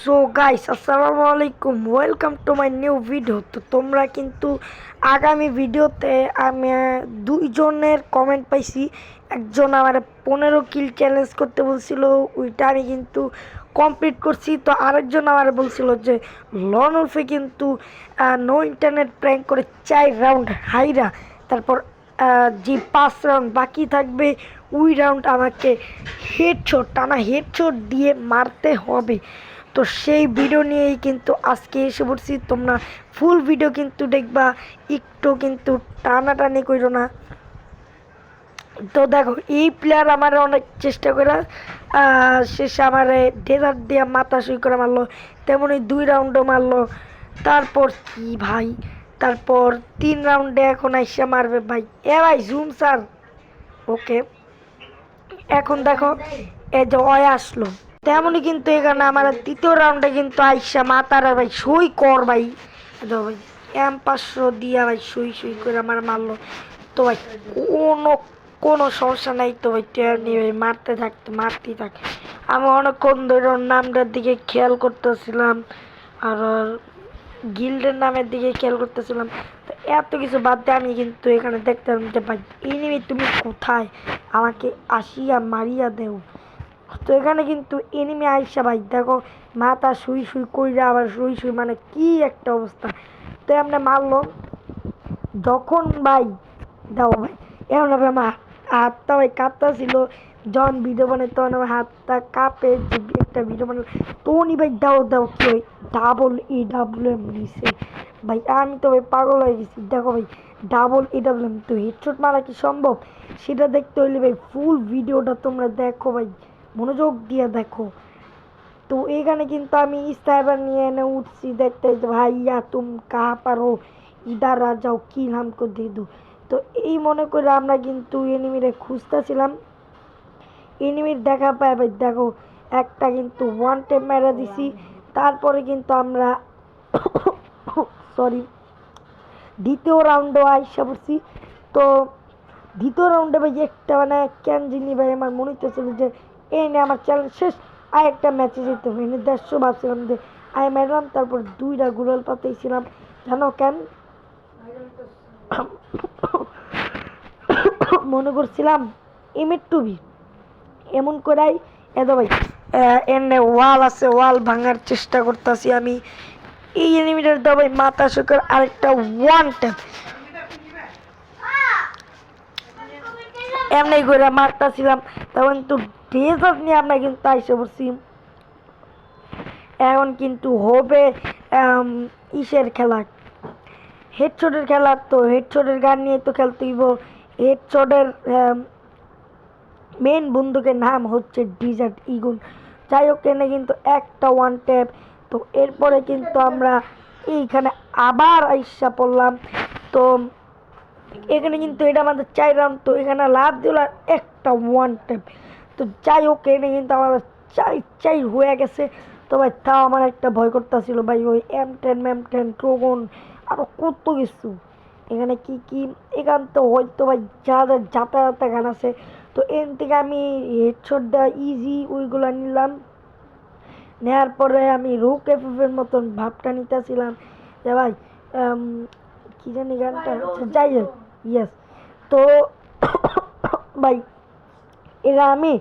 So guys আসসালামু আলাইকুম, welcome to my new video. তো তোমরা কিন্তু আগামী ভিডিওতে আমি দুইজনের কমেন্ট পাইছি। একজন আমার 15 কিল চ্যালেঞ্জ করতে বলছিল, ওইটা আমি কিন্তু কমপ্লিট করছি। তো আরেকজন আমার বলছিল যে লন উলফে কিন্তু নো ইন্টারনেট প্র্যাঙ্ক করে 4 রাউন্ড হাইরা, তারপর যে 5 রাউন্ড বাকি থাকবে ওই রাউন্ড আমাকে হেডশট দিয়ে মারতে হবে। তো সেই ভিডিও নিয়েই কিন্তু আজকে এসে পড়ছি। তোমরা ফুল ভিডিও কিন্তু দেখবা, একটু কিন্তু টানাটানি করো না। তো দেখো, এই প্লেয়ার আমার অনেক চেষ্টা করে শেষে আমার ডেজার্ট দিয়ে মাথা শুই করে মারলো, তেমনই 2 রাউন্ডও মারলো। তারপর কি ভাই, তারপর 3 রাউন্ডে এখন আইসা মারবে ভাই। ভাই জুম স্যার, ওকে। এখন দেখো এই যে অয় আসলো, তেমনই কিন্তু এখানে আমার 3য় রাউন্ডে কিন্তু আইসা মাতারা ভাই সই কর ভাই। দেখো ভাই M500 দিয়া ভাই সই করে আমার মারলো। তো ভাই কোনো কোনো সমস্যা নাই, তো ভাই টের নিয়ে ভাই মারতেই থাকে। আমি অনেকক্ষণ ধরে ওর নামটার দিকে খেয়াল করতেছিলাম আর গিল্ডের নামের দিকে খেয়াল করতেছিলাম। তো এত কিছু বাদ দিয়ে আমি কিন্তু এখানে দেখতাম যে ভাই এনিমি তুমি কোথায়, আমাকে আসিয়া মারিয়া দেও। তো এখানে কিন্তু এনিমি আইসা ভাই দেখো মাথা শুই কইরা আবার শুই মানে কি একটা অবস্থা। তো এমনি মারলো যখন ভাই, দাও ভাই এমন ভাবে আমার হাতটা ভাই কাঁপতা ছিল। যখন ভিডিও বানাই তখন আমার হাতটা কাঁপে, যে একটা ভিডিও বানাই তখনই ভাই দাও কি ওই EWM নিছে ভাই। আমি তো ভাই পাগল হয়ে গেছি। দেখো ভাই EWM, তো হেডশট মারা কি সম্ভব সেটা দেখতে হইলে ভাই ফুল ভিডিওটা তোমরা দেখো ভাই, মনোযোগ দিয়ে দেখো। তো এখানে কিন্তু আমি স্নাইপার নিয়ে এনে উঠছি, দেখতে ভাইয়া তুম কাহা পারো, ইদার আ যাও কিল হামকো দে দো। তো এই মনে করে আমরা কিন্তু এনিমিরে খুঁজতেছিলাম, এনিমির দেখা পায় ভাই। দেখো একটা কিন্তু ওয়ান টেপ মেরা দিছি। তারপরে কিন্তু আমরা সরি 2য় রাউন্ডে আইসা পড়ছি। তো 2য় রাউন্ডে ভাই একটা মানে কেন জিনি ভাই আমার মনে হইতেছিল যে এই নিয়ে আমার চ্যালেঞ্জ শেষ, আর একটা ম্যাচে যেতে হবে। 150 ভাবছিলাম যে আমি মারলাম, তারপর 2টা গুলাল পাতাইছিলাম জানো কেন, মনে করছিলাম M2B এমন করাই। এত ভাই এনে ওয়াল আছে, ওয়াল ভাঙার চেষ্টা করতেছি আমি। এই এনিমিটার দাও ভাই মাথা শুকার আরেকটা ওয়ান ট্যাপ এমনি করে মারতেছিলাম। তখন তো ডেজার্ট নিয়ে আমরা কিন্তু আইসে পড়ছি। এখন কিন্তু হবে ইসের খেলা, হেডশটের খেলা। তো হেডশটের গান নিয়ে তো খেলতে হইব। হেডশটের মেন বন্দুকের নাম হচ্ছে ডেজার্ট ইগল। যাই হোক এনে কিন্তু একটা ওয়ান ট্যাপ। তো এরপরে কিন্তু আমরা এইখানে আবার আইসা পড়লাম। তো এখানে কিন্তু এটা আমাদের 4 রাউন্ড, তো এখানে লাভ দিল আর একটা ওয়ান ট্যাপ। তো যাই হোক এখানে কিন্তু আমাদের 4 হয়ে গেছে। তো ভাই তাও আমার একটা ভয় করতেছিল ভাই, ওই M10 ট্রোগন আরও কত কিছু এখানে কি এখান তো হয়তো ভাই যাতায়াতা গান আছে। তো এর থেকে আমি হেডশট দেওয়া ইজি ওইগুলো নিলাম, নেওয়ার পরে আমি রুক এফের মতন ভাবটা নিতেছিলাম যে ভাই কি জানি গানটা, যাই হোক ইয়েস। তো ভাই এরা আমি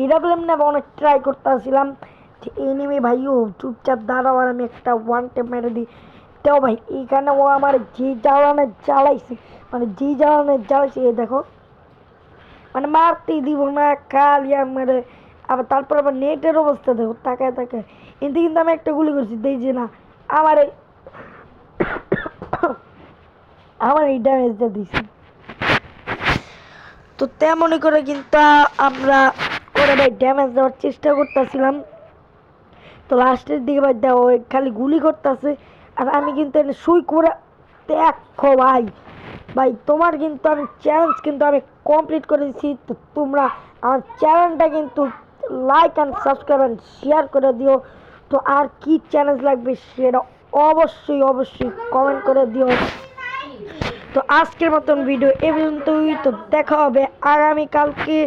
EWM না অনেক ট্রাই করতেছিলাম যে এনিমি ভাইও চুপচাপ দাঁড়াও আর আমি একটা ওয়ান টেপ মেরে দিই। তো ভাই এইখানে ও আমার যে জ্বালানে জ্বালাইছে এ দেখো, মানে মারতেই দিব না খালি মেরে। আবার তারপর আবার নেটের অবস্থা দেখো, তাকায় কিন্তু আমি একটা গুলি করছি দেই যে না আমার এই ড্যামেজটা দিছি। তো তেমনই করে কিন্তু আমরা করে ভাই ড্যামেজ দেওয়ার চেষ্টা করতেছিলাম। তো লাস্টের দিকে ভাই দেখো খালি গুলি করতেছে আর আমি কিন্তু এনে সুই করে দেখো ভাই তোমার কিন্তু আমি চ্যালেঞ্জ কিন্তু আমি কমপ্লিট করে দিচ্ছি। তো তোমরা আমার চ্যানেলটা কিন্তু like and subscribe and share করে দিও। তো আর কি চ্যালেঞ্জ লাগবে সেটা অবশ্যই কমেন্ট করে দিও। তো আজকের মতন ভিডিও এ পর্যন্তই। তো দেখা হবে আগামীকালকে